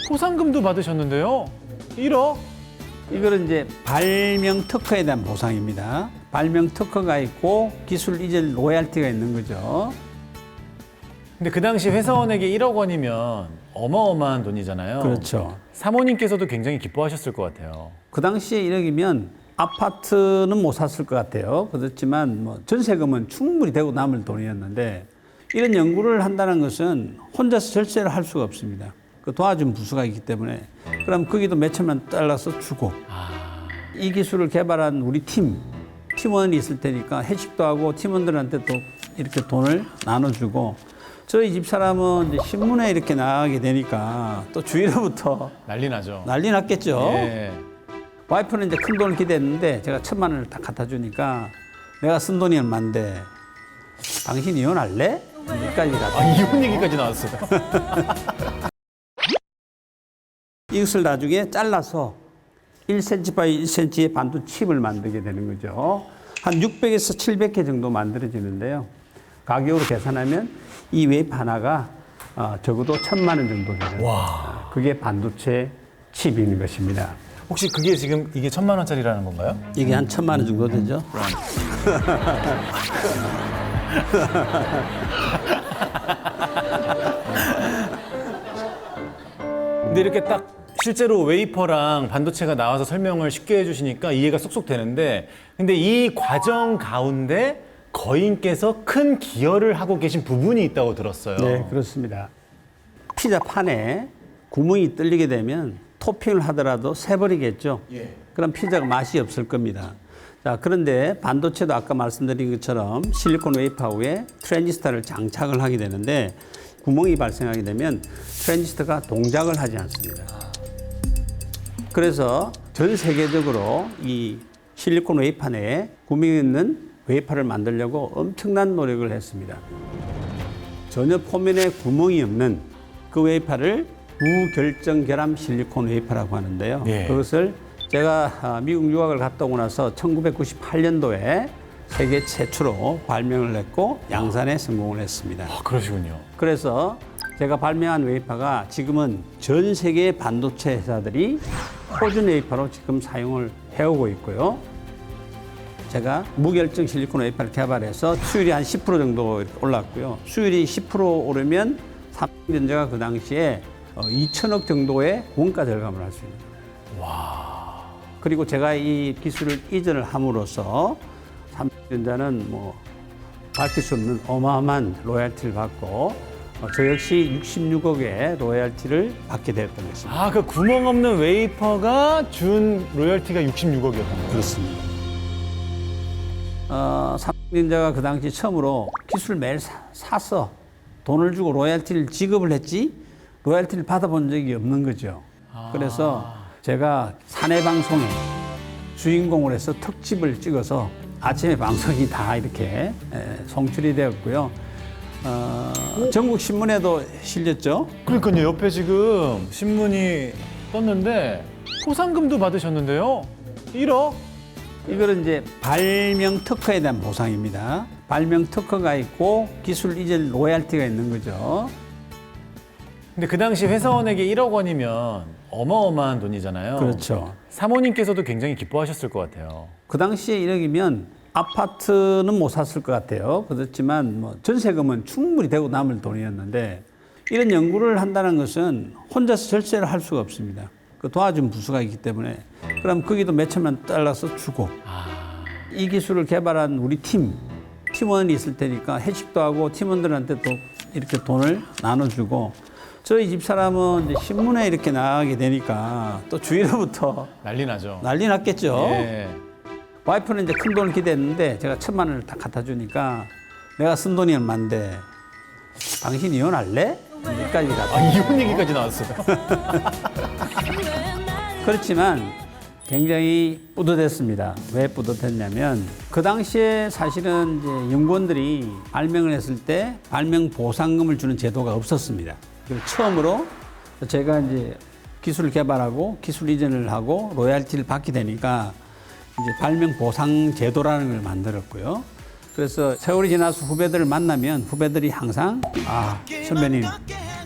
포상금도 받으셨는데요. 1억? 이거는 이제 발명 특허에 대한 보상입니다. 발명 특허가 있고 기술 이전 로얄티가 있는 거죠. 근데 그 당시 회사원에게 1억 원이면 어마어마한 돈이잖아요. 그렇죠. 사모님께서도 굉장히 기뻐하셨을 것 같아요. 그 당시에 1억이면 아파트는 못 샀을 것 같아요. 그렇지만 뭐 전세금은 충분히 되고 남을 돈이었는데 이런 연구를 한다는 것은 혼자서 절세를 할 수가 없습니다. 그 도와준 부서가 있기 때문에 그럼 거기도 몇천만 달러서 주고 이 기술을 개발한 우리 팀원이 있을 테니까 회식도 하고 팀원들한테 또 이렇게 돈을 나눠주고 저희 집 사람은 이제 신문에 이렇게 나가게 되니까 또 주위로부터 난리 나죠. 난리 났겠죠. 예. 와이프는 이제 큰 돈을 기대했는데 제가 1,000만 원을 딱 갖다 주니까 내가 쓴 돈이 얼만데 당신 이혼할래? 여기까지 갔다. 이혼 얘기까지 나왔어요. 이것을 나중에 잘라서 1cm 바이 1cm의 반도 칩을 만들게 되는 거죠. 한 600에서 700개 정도 만들어지는데요. 가격으로 계산하면 이 웨이프 하나가 적어도 1,000만 원 정도 되는 그게 반도체 칩인 것입니다. 혹시 그게 지금 이게 1,000만 원짜리라는 건가요? 이게 한 1,000만 원 정도 되죠. 근데 이렇게 딱 실제로 웨이퍼랑 반도체가 나와서 설명을 쉽게 해주시니까 이해가 쏙쏙 되는데 근데 이 과정 가운데 거인께서 큰 기여를 하고 계신 부분이 있다고 들었어요. 네, 그렇습니다. 피자 판에 구멍이 뚫리게 되면 토핑을 하더라도 새버리겠죠. 그럼 피자가 맛이 없을 겁니다. 자, 그런데 반도체도 아까 말씀드린 것처럼 실리콘 웨이퍼에 트랜지스터를 장착을 하게 되는데 구멍이 발생하게 되면 트랜지스터가 동작을 하지 않습니다. 그래서 전 세계적으로 이 실리콘 웨이퍼 내에 구멍이 있는 웨이퍼를 만들려고 엄청난 노력을 했습니다. 전혀 표면에 구멍이 없는 그 웨이퍼를 무결정 결함 실리콘 웨이퍼라고 하는데요. 그것을 제가 미국 유학을 갔다 오고 나서 1998년도에 세계 최초로 발명을 했고 양산에 성공을 했습니다. 그러시군요. 그래서 제가 발명한 웨이퍼가 지금은 전 세계 반도체 회사들이 표준 웨이퍼로 지금 사용을 해오고 있고요. 제가 무결정 실리콘 웨이퍼를 개발해서 수율이 한 10% 정도 올랐고요. 수율이 10% 오르면 삼성전자가 그 당시에 2천억 정도의 원가 절감을 할 수 있는 거예요. 그리고 제가 이 기술을 이전을 함으로써 삼성전자는 뭐 밝힐 수 없는 어마어마한 로얄티를 받고 저 역시 66억의 로얄티를 받게 되었던 것입니다. 그 구멍 없는 웨이퍼가 준 로열티가 66억이었던 거예요? 그렇습니다. 삼성전자가 그 당시 처음으로 기술을 매일 사서 돈을 주고 로얄티를 지급을 했지 로얄티를 받아본 적이 없는 거죠. 그래서 제가 사내 방송에 주인공을 해서 특집을 찍어서 아침에 방송이 다 이렇게 송출이 되었고요. 전국 신문에도 실렸죠. 그러니까요. 옆에 지금 신문이 떴는데 포상금도 받으셨는데요. 1억? 이거는 이제 발명 특허에 대한 보상입니다. 발명 특허가 있고 기술 이전 로얄티가 있는 거죠. 근데 그 당시 회사원에게 1억 원이면 어마어마한 돈이잖아요. 그렇죠. 사모님께서도 굉장히 기뻐하셨을 것 같아요. 그 당시에 1억이면 아파트는 못 샀을 것 같아요. 그렇지만 뭐 전세금은 충분히 되고 남을 돈이었는데 이런 연구를 한다는 것은 혼자서 절세를 할 수가 없습니다. 그 도와준 부서가 있기 때문에 그럼 거기도 몇천만 달러서 주고 이 기술을 개발한 우리 팀원이 있을 테니까 회식도 하고 팀원들한테 또 이렇게 돈을 나눠주고 저희 집 사람은 이제 신문에 이렇게 나가게 되니까 또 주위로부터 난리 나죠. 난리 났겠죠. 예. 와이프는 이제 큰 돈을 기대했는데 제가 1,000만 원을 딱 갖다 주니까 내가 쓴 돈이 얼만데 당신 이혼할래? 여기까지 갔다. 이혼 얘기까지 나왔어요. 그렇지만 굉장히 뿌듯했습니다. 왜 뿌듯했냐면 그 당시에 사실은 이제 연구원들이 발명을 했을 때 발명 보상금을 주는 제도가 없었습니다. 그래서 처음으로 제가 이제 기술을 개발하고 기술 이전을 하고 로얄티를 받게 되니까 이제 발명 보상 제도라는 걸 만들었고요. 그래서 세월이 지나서 후배들을 만나면 후배들이 항상 선배님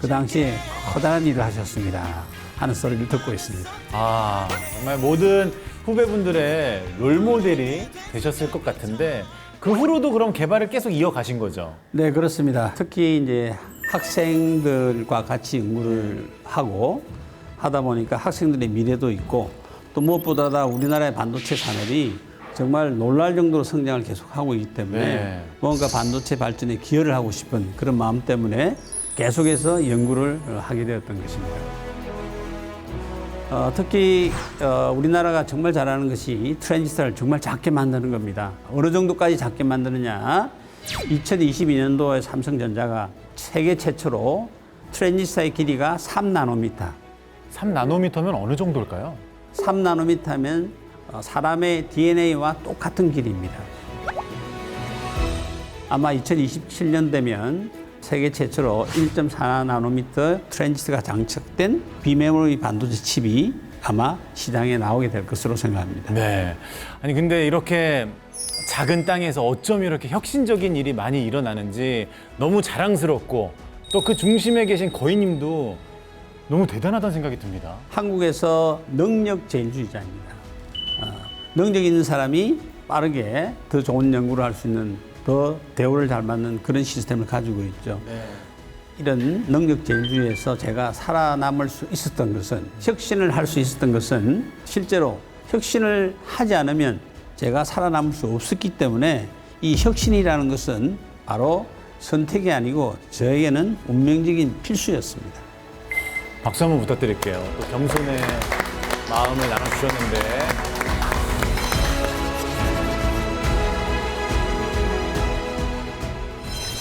그 당시에 커다란 일을 하셨습니다 하는 소리를 듣고 있습니다. 아, 정말 모든 후배분들의 롤모델이 되셨을 것 같은데 그 후로도 그럼 개발을 계속 이어가신 거죠? 네, 그렇습니다. 특히 이제 학생들과 같이 연구를 하고 하다 보니까 학생들의 미래도 있고 또 무엇보다 우리나라의 반도체 산업이 정말 놀랄 정도로 성장을 계속하고 있기 때문에 네. 뭔가 반도체 발전에 기여를 하고 싶은 그런 마음 때문에 계속해서 연구를 하게 되었던 것입니다. 특히 우리나라가 정말 잘하는 것이 트랜지스터를 정말 작게 만드는 겁니다. 어느 정도까지 작게 만드느냐? 2022년도에 삼성전자가 세계 최초로 트랜지스터의 길이가 3나노미터. 3나노미터면 어느 정도일까요? 3나노미터면 사람의 DNA와 똑같은 길이입니다. 아마 2027년 되면 세계 최초로 1.4나노미터 트랜지스터가 장착된 비메모리 반도체 칩이 아마 시장에 나오게 될 것으로 생각합니다. 네. 아니 근데 이렇게 작은 땅에서 어쩜 이렇게 혁신적인 일이 많이 일어나는지 너무 자랑스럽고 또 그 중심에 계신 거인님도 너무 대단하다는 생각이 듭니다. 한국에서 능력 제일주의자입니다. 능력 있는 사람이 빠르게 더 좋은 연구를 할 수 있는 더 대우를 잘 받는 그런 시스템을 가지고 있죠. 네. 이런 능력 제일주의에서 제가 살아남을 수 있었던 것은 혁신을 할 수 있었던 것은 실제로 혁신을 하지 않으면 제가 살아남을 수 없었기 때문에 이 혁신이라는 것은 바로 선택이 아니고 저에게는 운명적인 필수였습니다. 박수 한번 부탁드릴게요. 또 겸손의 마음을 나눠주셨는데.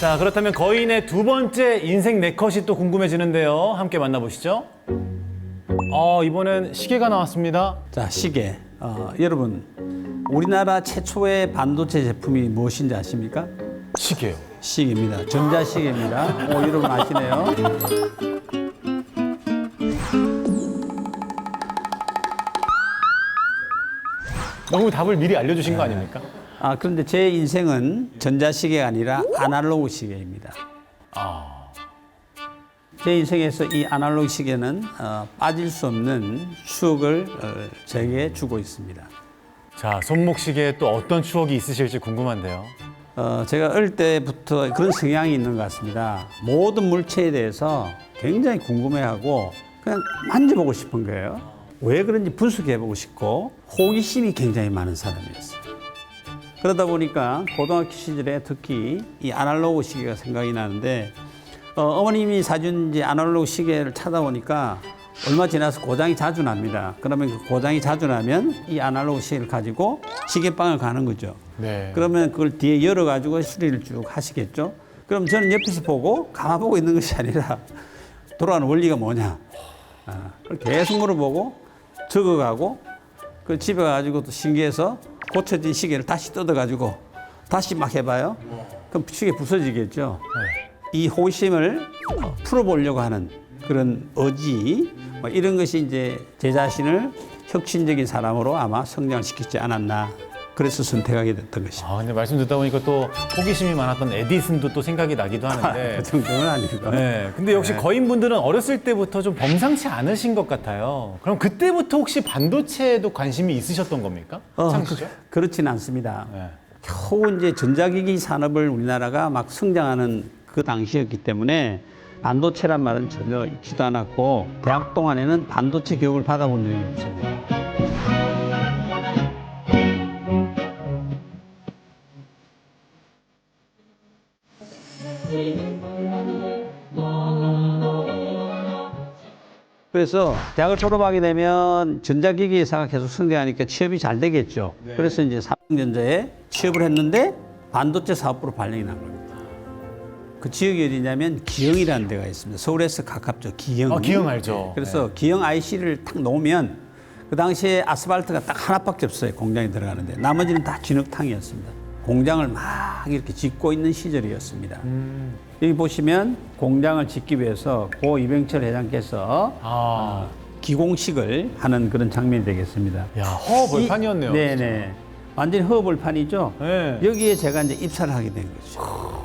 자, 그렇다면 거인의 두 번째 인생 네컷이 또 궁금해지는데요. 함께 만나보시죠. 이번엔 시계가 나왔습니다. 자, 시계. 여러분, 우리나라 최초의 반도체 제품이 무엇인지 아십니까? 시계요. 시계입니다. 전자시계입니다. 여러분 아시네요. 너무 답을 미리 알려주신 거 아닙니까? 그런데 제 인생은 전자시계가 아니라 아날로그 시계입니다. 제 인생에서 이 아날로그 시계는 빠질 수 없는 추억을 제게 주고 있습니다. 자, 손목시계에 또 어떤 추억이 있으실지 궁금한데요. 제가 어릴 때부터 그런 성향이 있는 것 같습니다. 모든 물체에 대해서 굉장히 궁금해하고 그냥 만져보고 싶은 거예요. 왜 그런지 분석해보고 싶고 호기심이 굉장히 많은 사람이었어요. 그러다 보니까 고등학교 시절에 특히 이 아날로그 시계가 생각이 나는데 어머님이 사준 이제 아날로그 시계를 찾아보니까 얼마 지나서 고장이 자주 납니다. 그러면 그 고장이 자주 나면 이 아날로그 시계를 가지고 시계방을 가는 거죠. 네. 그러면 그걸 뒤에 열어가지고 수리를 쭉 하시겠죠. 그럼 저는 옆에서 보고 가만 보고 있는 것이 아니라 돌아가는 원리가 뭐냐. 그걸 계속 물어보고 적어가고 그 집에 가지고 또 신기해서 고쳐진 시계를 다시 뜯어가지고 다시 막 해봐요. 그럼 시계 부서지겠죠. 이 호기심을 풀어보려고 하는 그런 의지, 이런 것이 이제 제 자신을 혁신적인 사람으로 아마 성장시키지 않았나. 그래서 선택하게 됐던 것이죠. 근데 말씀 듣다 보니까 또 호기심이 많았던 에디슨도 또 생각이 나기도 하는데. 그 정도는 아니고. 네. 근데 역시 거인분들은 어렸을 때부터 좀 범상치 않으신 것 같아요. 그럼 그때부터 혹시 반도체에도 관심이 있으셨던 겁니까? 참시죠? 그렇지는 않습니다. 네. 겨우 이제 전자기기 산업을 우리나라가 막 성장하는 그 당시였기 때문에 반도체란 말은 전혀 있지도 않았고 대학 동안에는 반도체 교육을 받아본 적이 없습니다. 그래서 대학을 졸업하게 되면 전자기기 회사가 계속 성장하니까 취업이 잘 되겠죠. 네. 그래서 이제 삼성전자에 취업을 했는데 반도체 사업부로 발령이 난 겁니다. 그 지역이 어디냐면 기흥이라는 데가 있습니다. 서울에서 가깝죠. 기흥. 기흥 알죠. 그래서 기흥 IC를 딱 놓으면 그 당시에 아스팔트가 딱 하나밖에 없어요. 공장에 들어가는데. 나머지는 다 진흙탕이었습니다. 공장을 막 이렇게 짓고 있는 시절이었습니다. 여기 보시면 공장을 짓기 위해서 고 이병철 회장께서 기공식을 하는 그런 장면이 되겠습니다. 야, 허벌판이었네요. 네네. 완전히 허벌판이죠. 네. 여기에 제가 이제 입사를 하게 된 거죠.